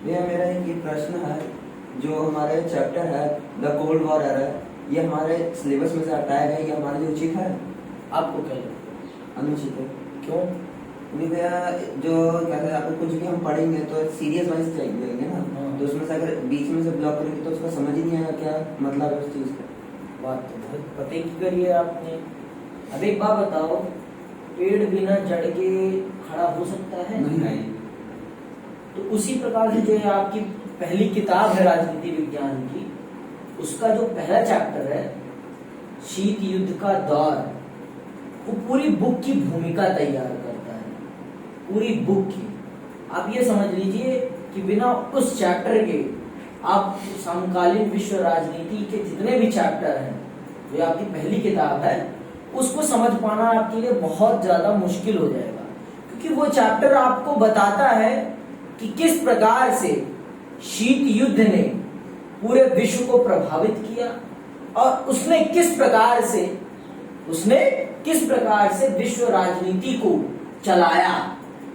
भैया मेरा एक ये प्रश्न है, जो हमारे चैप्टर है द कोल्ड वॉर एरा, ये हमारे सिलेबस में से हटाया गया, ये हमारे लिए उचित है? आपको क्या लगता है? अनुचित है। क्यों? नहीं भैया, जो कहते हैं आपको कुछ भी हम पढ़ेंगे तो सीरियस वाइज चाहिए ना, तो उसमें से अगर बीच में से ब्लॉक करेंगे तो उसका समझ ही नहीं आएगा क्या मतलब है उस चीज का। बात तो बहुत पते की करी है आपने। अब एक बात बताओ, पेड़ बिना जड़ के खड़ा हो सकता है? नहीं। तो उसी प्रकार से जो है आपकी पहली किताब है राजनीति विज्ञान की, उसका जो पहला चैप्टर है शीत युद्ध का दौर, वो पूरी बुक की भूमिका तैयार करता है, पूरी बुक की। आप ये समझ लीजिए कि बिना उस चैप्टर के आप समकालीन विश्व राजनीति के जितने भी चैप्टर हैं, जो आपकी पहली किताब है, उसको समझ पाना आपके लिए बहुत ज्यादा मुश्किल हो जाएगा। क्योंकि वो चैप्टर आपको बताता है कि किस प्रकार से शीत युद्ध ने पूरे विश्व को प्रभावित किया और उसने किस प्रकार से विश्व राजनीति को चलाया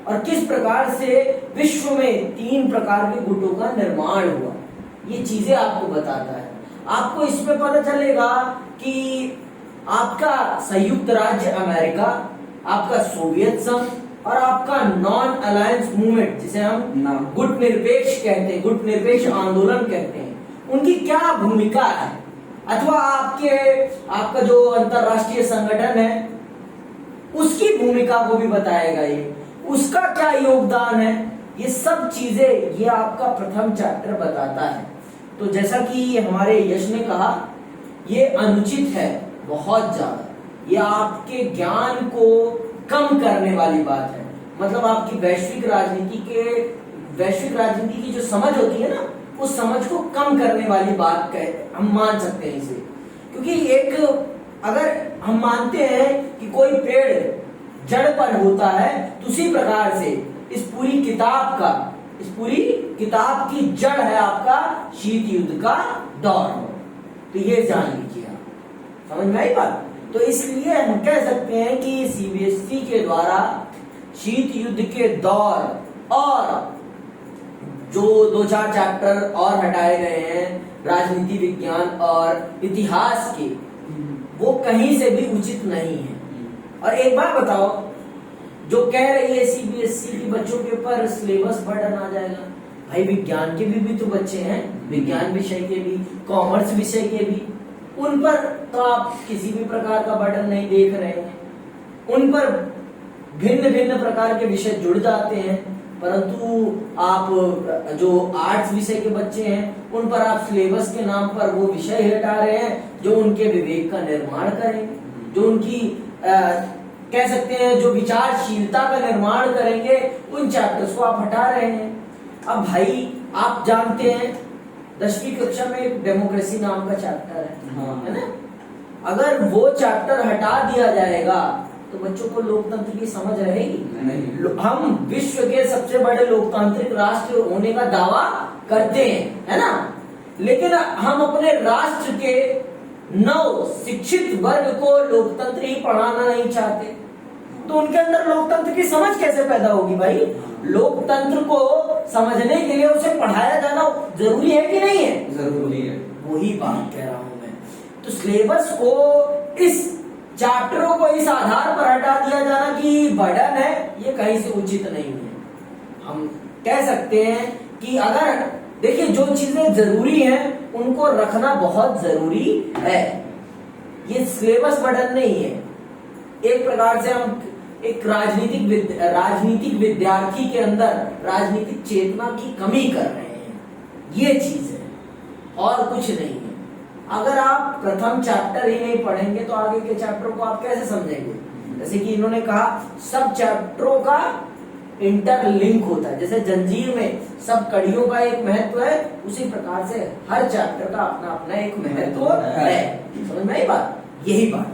और किस प्रकार से विश्व में 3 प्रकार के गुटों का निर्माण हुआ। ये चीजें आपको बताता है। आपको इसमें पता चलेगा कि आपका संयुक्त राज्य अमेरिका, आपका सोवियत संघ और आपका नॉन अलायंस मूवमेंट, जिसे हम गुट निरपेक्ष कहते हैं, गुट निरपेक्ष आंदोलन कहते हैं, उनकी क्या भूमिका है, अथवा आपका जो अंतरराष्ट्रीय संगठन है उसकी भूमिका को भी बताएगा, ये उसका क्या योगदान है। ये सब चीजें ये आपका प्रथम चैप्टर बताता है। तो जैसा कि हमारे यश ने कहा, ये अनुचित है बहुत ज्यादा, ये आपके ज्ञान को कम करने वाली बात है। मतलब आपकी वैश्विक राजनीति की जो समझ होती है ना, उस समझ को कम करने वाली बात हम मान सकते हैं इसे। क्योंकि अगर हम मानते हैं कि कोई पेड़ जड़ पर होता है, तो उसी प्रकार से इस पूरी किताब की जड़ है आपका शीत युद्ध का दौर। तो ये जान लीजिए आप, समझ में आई बात। तो इसलिए हम कह सकते हैं कि सीबीएसई के द्वारा शीत युद्ध के दौर और जो 2-4 चैप्टर और हटाए गए हैं राजनीति विज्ञान और इतिहास के, वो कहीं से भी उचित नहीं है। और एक बात बताओ, जो कह रही है सीबीएसई की बच्चों के ऊपर सिलेबस बर्डन आ जाएगा, भाई विज्ञान के भी तो बच्चे हैं, विज्ञान विषय के भी, कॉमर्स विषय के भी, उन पर तो आप किसी भी प्रकार का बर्डन नहीं देख रहे हैं। उन पर भिन्न भिन्न प्रकार के विषय जुड़ जाते हैं, परंतु आप जो आर्ट्स विषय के बच्चे हैं उन पर आप सिलेबस के नाम पर वो विषय हटा रहे हैं जो उनके विवेक का निर्माण करेंगे, जो उनकी कह सकते हैं जो विचारशीलता का निर्माण करेंगे, उन चैप्टर्स को आप हटा रहे हैं। अब भाई आप जानते हैं 10वीं कक्षा में एक डेमोक्रेसी नाम का चैप्टर है ना, अगर वो चैप्टर हटा दिया जाएगा तो बच्चों को लोकतंत्र की समझ रहेगी नहीं। हम विश्व के सबसे बड़े लोकतांत्रिक राष्ट्र होने का दावा करते हैं, है ना, लेकिन हम अपने राष्ट्र के नव शिक्षित वर्ग को लोकतंत्र ही पढ़ाना नहीं चाहते, तो उनके अंदर लोकतंत्र की समझ कैसे पैदा होगी भाई। लोकतंत्र को समझने के लिए उसे पढ़ाया जाना जरूरी है कि नहीं है? जरूरी है। वही बात कह रहा हूं मैं। तो सिलेबस को, इस चैप्टरों को इस आधार पर हटा दिया जाना कि बर्डन है, ये कहीं से उचित नहीं है। हम कह सकते हैं कि अगर देखिए जो चीजें जरूरी हैं उनको रखना बहुत जरूरी है, ये सिलेबस बर्डन नहीं है। एक प्रकार से हम एक राजनीतिक विद्यार्थी के अंदर राजनीतिक चेतना की कमी कर रहे हैं, ये चीज है और कुछ नहीं है। अगर आप प्रथम चैप्टर ही नहीं पढ़ेंगे तो आगे के चैप्टर को आप कैसे समझेंगे? जैसे कि इन्होंने कहा सब चैप्टरों का इंटरलिंक होता है, जैसे जंजीर में सब कड़ियों का एक महत्व है, उसी प्रकार से हर चैप्टर का अपना अपना एक महत्व है। समझ में आई बात? यही बात।